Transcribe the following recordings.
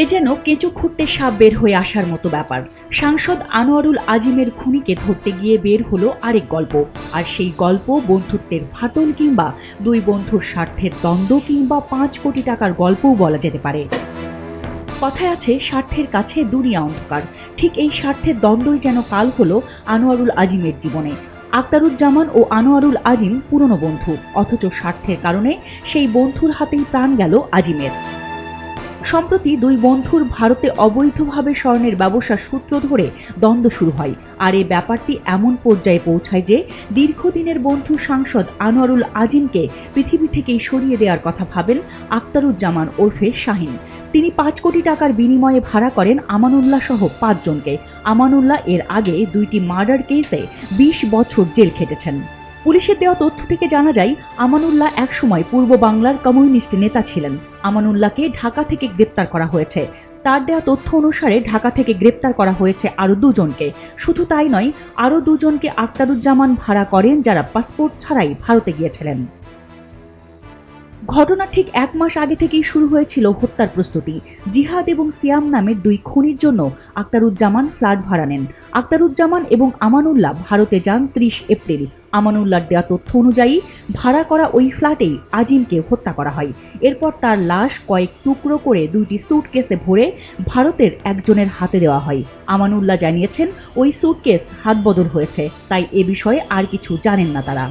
এ যেন কেঁচো খুঁড়তে সাপ বের হয়ে আসার মতো ব্যাপার। সাংসদ আনোয়ারুল আজিমের খুনিকে ধরতে গিয়ে বের হলো আরেক গল্প। আর সেই গল্প বন্ধুত্বের ফাটল কিংবা দুই বন্ধুর স্বার্থের দ্বন্দ্ব কিংবা 5 কোটি টাকার গল্পও বলা যেতে পারে। কথায় আছে স্বার্থের কাছে দুনিয়া অন্ধকার। ঠিক এই স্বার্থের দ্বন্দ্বই যেন কাল হলো আনোয়ারুল আজিমের জীবনে। আক্তারুজ্জামান ও আনোয়ারুল আজিম পুরনো বন্ধু, অথচ স্বার্থের কারণে সেই বন্ধুর হাতেই প্রাণ গেল আজিমের। সম্প্রতি দুই বন্ধুর ভারতে অবৈধভাবে স্বর্ণের ব্যবসার সূত্র ধরে দ্বন্দ্ব শুরু হয়। আর এই ব্যাপারটি এমন পর্যায়ে পৌঁছায় যে দীর্ঘদিনের বন্ধু সাংসদ আনোয়ারুল আজিমকে পৃথিবী থেকেই সরিয়ে দেওয়ার কথা ভাবেন আক্তারুজ্জামান ওরফে শাহিন। তিনি 5 কোটি টাকার বিনিময়ে ভাড়া করেন আমানুল্লাহ সহ 5 জনকে। আমানুল্লাহ এর আগে 2টি মার্ডার কেসে 20 বছর জেল খেটেছেন। পুলিশের দেওয়া তথ্য থেকে জানা যায়, আমানুল্লাহ একসময় পূর্ব বাংলার কমিউনিস্ট নেতা ছিলেন। আমানুল্লাহকে ঢাকা থেকে গ্রেপ্তার করা হয়েছে। তার দেওয়া তথ্য অনুসারে ঢাকা থেকে গ্রেপ্তার করা হয়েছে আরও 2 জনকে। শুধু তাই নয়, আরও 2 জনকে আক্তারুজ্জামান ভাড়া করেন, যারা পাসপোর্ট ছাড়াই ভারতে গিয়েছিলেন। ঘটনার ঠিক 1 মাস আগে থেকেই শুরু হয়েছিল হত্যার প্রস্তুতি। জিহাদ এবং সিয়াম নামের 2 খুনির জন্য আক্তারুজ্জামান ফ্ল্যাট ভাড়া নেন। আক্তারুজ্জামান এবং আমানুল্লাহ ভারতে যান 30 এপ্রিল। আমানুল্লাহর দেওয়া তথ্য অনুযায়ী ভাড়া করা ওই ফ্ল্যাটেই আজিমকে হত্যা করা হয়। এরপর তার লাশ কয়েক টুকরো করে 2টি স্যুটকেসে ভরে ভারতের একজনের হাতে দেওয়া হয়। আমানুল্লাহ জানিয়েছেন, ওই স্যুটকেস হাতবদল হয়েছে, তাই এ বিষয়ে আর কিছু জানেন না তারা।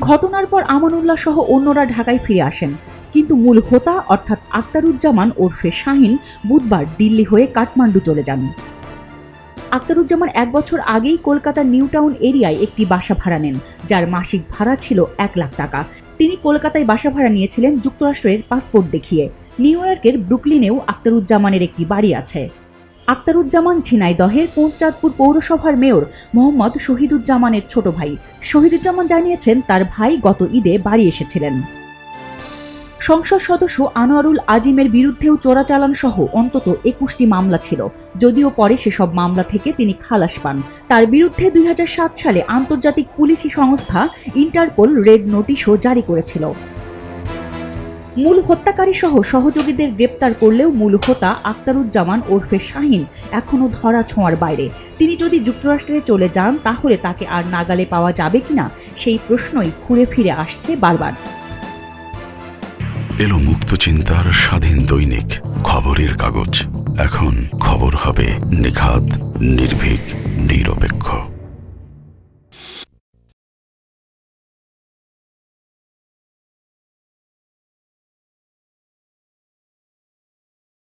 ঘটনার পর আমানুল্লাহ সহ অন্যরা ঢাকায় ফিরে আসেন, কিন্তু মূল হোতা অর্থাৎ আক্তারুজ্জামান ওরফে শাহিন বুধবার দিল্লি হয়ে কাঠমান্ডু চলে যান। আক্তারুজ্জামান 1 বছর আগেই কলকাতার নিউ টাউন এরিয়ায় একটি বাসা ভাড়া নেন, যার মাসিক ভাড়া ছিল 1 লাখ টাকা। তিনি কলকাতায় বাসা ভাড়া নিয়েছিলেন যুক্তরাষ্ট্রের পাসপোর্ট দেখিয়ে। নিউ ইয়র্কের ব্রুকলিনেও আক্তারুজ্জামানের একটি বাড়ি আছে। আক্তারুজ্জামান ঝিনাইদহের পঞ্চায়েতপুর পৌরসভার মেয়র মোহাম্মদ শহীদুজ্জামানের ছোট ভাই। শহীদুজ্জামান জানিয়েছেন, তার ভাই গত ঈদে বাড়ি এসেছিলেন। সংসদ সদস্য আনোয়ারুল আজিমের বিরুদ্ধেও চোরাচালান সহ অন্তত 21টি মামলা ছিল, যদিও পরে সেসব মামলা থেকে তিনি খালাস পান। তার বিরুদ্ধে 2007 সালে আন্তর্জাতিক পুলিশি সংস্থা ইন্টারপোল রেড নোটিশও জারি করেছিল। মূল হত্যাকারী সহ সহযোগীদের গ্রেপ্তার করলেও মূল হোতা আক্তারুজ্জামান ওরফে শাহিন এখনও ধরা ছোঁয়ার বাইরে। তিনি যদি যুক্তরাষ্ট্রে চলে যান, তাহলে তাকে আর নাগালে পাওয়া যাবে কিনা সেই প্রশ্নই ঘুরে ফিরে আসছে বারবার। এলো মুক্ত চিন্তার স্বাধীন দৈনিক খবরের কাগজ। এখন খবর হবে নিখাত, নির্ভীক, নিরপেক্ষ।